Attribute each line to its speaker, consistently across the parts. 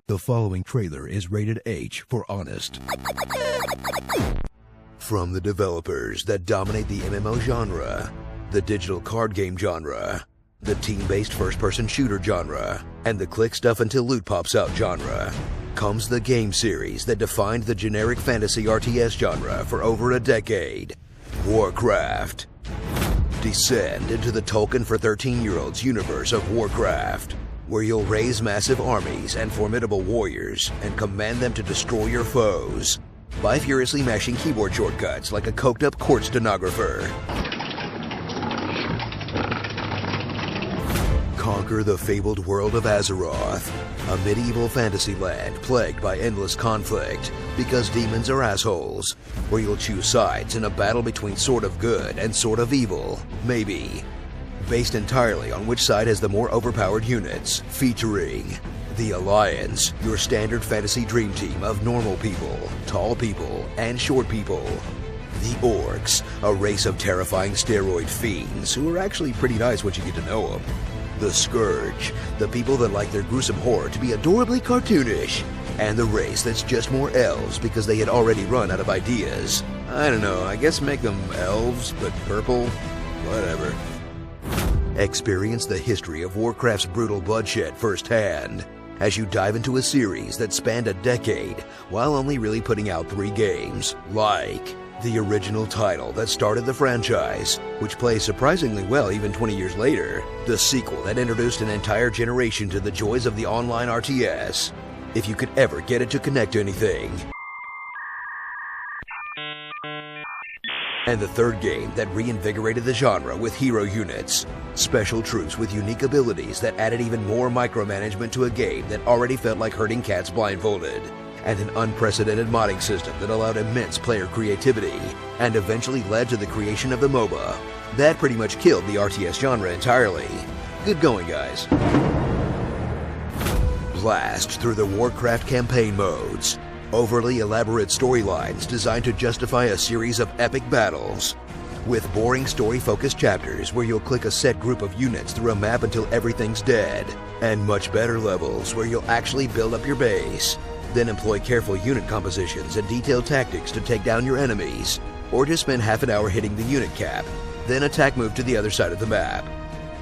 Speaker 1: The following trailer is rated H for honest. From the developers that dominate the MMO genre, the digital card game genre, the team-based first-person shooter genre, and the click stuff until loot pops out genre, comes the game series that defined the generic fantasy RTS genre for over a decade, Warcraft. Descend into the Tolkien for 13-year-olds universe of Warcraft, where you'll raise massive armies and formidable warriors and command them to destroy your foes by furiously mashing keyboard shortcuts like a coked-up court stenographer. Conquer the fabled world of Azeroth, a medieval fantasy land plagued by endless conflict because demons are assholes, where you'll choose sides in a battle between Sword of Good and Sword of Evil, maybe. Based entirely on which side has the more overpowered units, featuring the Alliance, your standard fantasy dream team of normal people, tall people, and short people. The Orcs, a race of terrifying steroid fiends who are actually pretty nice once you get to know them. The Scourge, the people that like their gruesome horror to be adorably cartoonish. And the race that's just more elves because they had already run out of ideas. I don't know, I guess make them elves, but purple? Whatever. Experience the history of Warcraft's brutal bloodshed firsthand as you dive into a series that spanned a decade while only really putting out 3 games, like the original title that started the franchise, which plays surprisingly well even 20 years later, the sequel that introduced an entire generation to the joys of the online RTS, if you could ever get it to connect to anything, and the third game that reinvigorated the genre with hero units, special troops with unique abilities that added even more micromanagement to a game that already felt like herding cats blindfolded, and an unprecedented modding system that allowed immense player creativity, and eventually led to the creation of the MOBA. That pretty much killed the RTS genre entirely. Good going, guys. Blast through the Warcraft campaign modes. Overly elaborate storylines designed to justify a series of epic battles, with boring story-focused chapters where you'll click a set group of units through a map until everything's dead, and much better levels where you'll actually build up your base, then employ careful unit compositions and detailed tactics to take down your enemies, or just spend half an hour hitting the unit cap, then attack move to the other side of the map,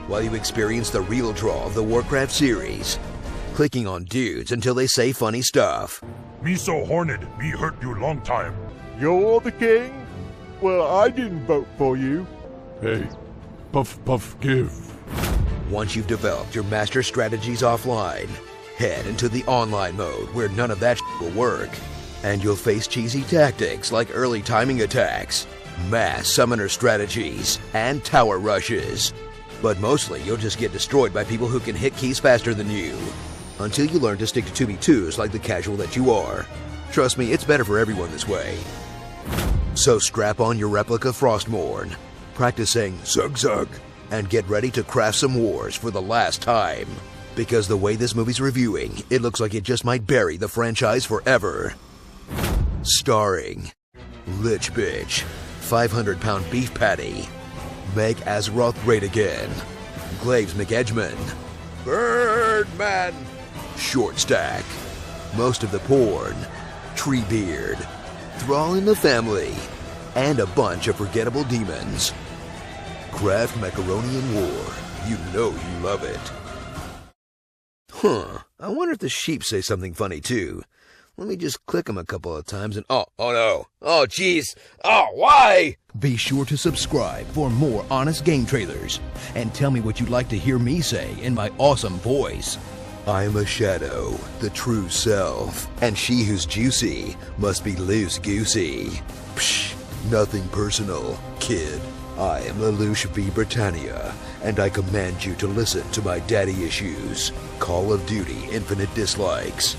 Speaker 1: while you experience the real draw of the Warcraft series, clicking on dudes until they say funny stuff.
Speaker 2: Me so horned, me hurt you long time.
Speaker 3: You're the king? Well, I didn't vote for you.
Speaker 4: Hey, puff puff give.
Speaker 1: Once you've developed your master strategies offline, head into the online mode where none of that will work, and you'll face cheesy tactics like early timing attacks, mass summoner strategies, and tower rushes. But mostly you'll just get destroyed by people who can hit keys faster than you, until you learn to stick to 2v2s like the casual that you are. Trust me, it's better for everyone this way. So strap on your replica Frostmourne, practicing Zug Zug, and get ready to craft some wars for the last time. Because the way this movie's reviewing, it looks like it just might bury the franchise forever. Starring Lich Bitch, 500-pound beef patty, Make Azeroth great again, Glaives McEdgeman, Birdman, Short Stack, Most of the Porn, Treebeard, Thrall in the Family, and a bunch of forgettable demons. Craft macaroni and war. You know you love it. Huh, I wonder if the sheep say something funny too. Let me just click them a couple of times and oh no. Oh jeez. Oh, why? Be sure to subscribe for more honest game trailers. And tell me what you'd like to hear me say in my awesome voice. I'm a shadow, the true self. And she who's juicy must be loose-goosey. Psh, nothing personal, kid. I am Lelouch V. Britannia, and I command you to listen to my daddy issues. Call of Duty Infinite Dislikes.